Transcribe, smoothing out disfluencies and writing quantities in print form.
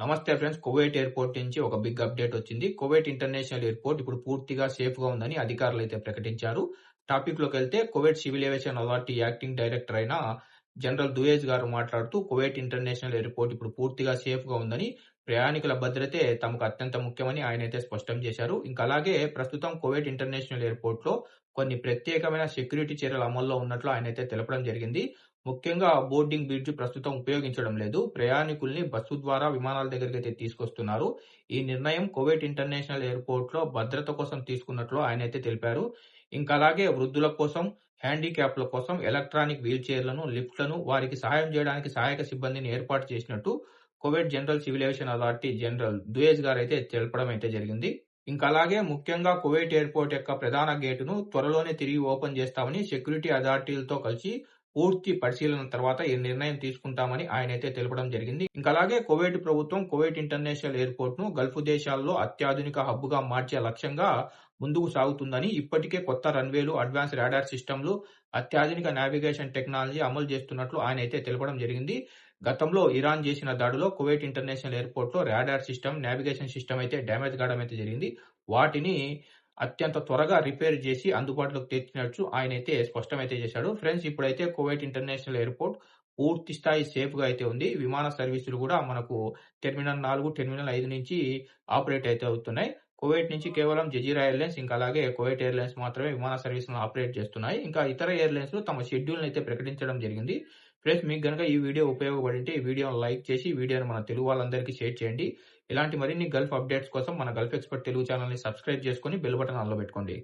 నమస్తే friends. Kuwait airport నుంచి ఒక బిగ్ అప్‌డేట్ వచ్చింది. కువైట్ ఇంటర్నేషనల్ ఎయిర్‌పోర్ట్ ఇప్పుడు పూర్తిగా సేఫ్‌గా ఉందని అధికారులైతే ప్రకటించారు. టాపిక్‌లోకెళ్తే Kuwait civil aviation authority acting director అయిన జనరల్ దుయేజ్ గారు మాట్లాడుతూ కువైట్ ఇంటర్నేషనల్ ఎయిర్‌పోర్ట్ ఇప్పుడు పూర్తిగా సేఫ్‌గా ఉందని, ప్రయాణికుల భద్రతే తమకు అత్యంత ముఖ్యమని ఆయనైతే స్పష్టం చేశారు. ఇంకా అలాగే ప్రస్తుతం కువైట్ ఇంటర్నేషనల్ ఎయిర్‌పోర్ట్‌లో కొన్ని ప్రత్యేకమైన సెక్యూరిటీ చర్యలు అమల్లో ఉన్నట్లు ఆయనైతే తెలపడం జరిగింది. ముఖ్యంగా బోర్డింగ్ బ్రిడ్జ్ ప్రస్తుతం ఉపయోగించడం లేదు. ప్రయాణికుల్ని బస్సు ద్వారా విమానాల దగ్గరికైతే తీసుకొస్తున్నారు. ఈ నిర్ణయం కువైట్ ఇంటర్నేషనల్ ఎయిర్‌పోర్ట్‌లో భద్రత కోసం తీసుకున్నట్లు ఆయనైతే తెలిపారు. ఇంకా అలాగే వృద్ధుల కోసం, హ్యాండిక్యాప్‌ల కోసం ఎలక్ట్రానిక్ వీల్‌చైర్‌లను, లిఫ్ట్‌లను వారికి సహాయం చేయడానికి సహాయక సిబ్బందిని ఏర్పాటు చేసినట్టు Kuwait general civil aviation authority general Duaij గారైతే తెలపడం అయితే జరిగింది. ఇంకా అలాగే ముఖ్యంగా కువైట్ ఎయిర్‌పోర్ట్ యొక్క ప్రధాన గేటును త్వరలోనే తిరిగి ఓపెన్ చేస్తామని సెక్యూరిటీ అథారిటీలతో కలిసి పూర్తి పరిశీలన తర్వాత ఈ నిర్ణయం తీసుకుంటామని ఆయనైతే తెలపడం జరిగింది. ఇంకా అలాగే కువైట్ ప్రభుత్వం కువైట్ ఇంటర్నేషనల్ ఎయిర్‌పోర్ట్ ను గల్ఫ్ దేశాల్లో అత్యాధునిక హబ్‌గా మార్చే లక్ష్యంగా ముందుకు సాగుతుందని, ఇప్పటికే కొత్త రన్వేలు, అడ్వాన్స్ రాడార్ సిస్టమ్‌లు, అత్యాధునిక నావిగేషన్ టెక్నాలజీ అమలు చేస్తున్నట్లు ఆయనైతే తెలపడం జరిగింది. గతంలో ఇరాన్ చేసిన దాడిలో కువైట్ ఇంటర్నేషనల్ ఎయిర్‌పోర్ట్‌లో రాడార్ సిస్టమ్, నావిగేషన్ సిస్టమ్ అయితే డ్యామేజ్ కావడం అయితే జరిగింది. వాటిని అత్యంత త్వరగా రిపేర్ చేసి అందుబాటులోకి తెచ్చినట్లు ఆయనైతే స్పష్టమైతే చేశాడు. ఫ్రెండ్స్, ఇప్పుడైతే కువైట్ ఇంటర్నేషనల్ ఎయిర్‌పోర్ట్ పూర్తి స్థాయి సేఫ్‌గా అయితే ఉంది. విమాన సర్వీసులు కూడా మనకు టెర్మినల్ 4, టెర్మినల్ 5 నుంచి ఆపరేట్ అయితే అవుతున్నాయి. కువైట్ నుంచి కేవలం జజీరా ఎయిర్‌లైన్స్, ఇంకా అలాగే కువైట్ ఎయిర్‌లైన్స్ మాత్రమే విమాన సర్వీసులను ఆపరేట్ చేస్తున్నాయి. ఇంకా ఇతర ఎయిర్‌లైన్స్‌లు తమ షెడ్యూల్‌ని అయితే ప్రకటించడం జరిగింది. ఫ్రెండ్స్, మీకు గనుక ఈ వీడియో ఉపయోగపడింటే ఈ వీడియోని లైక్ చేసి ఈ వీడియోని మన తెలుగు వాళ్ళందరికీ షేర్ చేయండి. ఇలాంటి మరిన్ని గల్ఫ్ అప్డేట్స్ కోసం మన గల్ఫ్ ఎక్స్‌పర్ట్ తెలుగు ఛానెల్‌ని సబ్స్క్రైబ్ చేసుకొని బెల్ బటన్ ఆన్‌లో పెట్టుకోండి.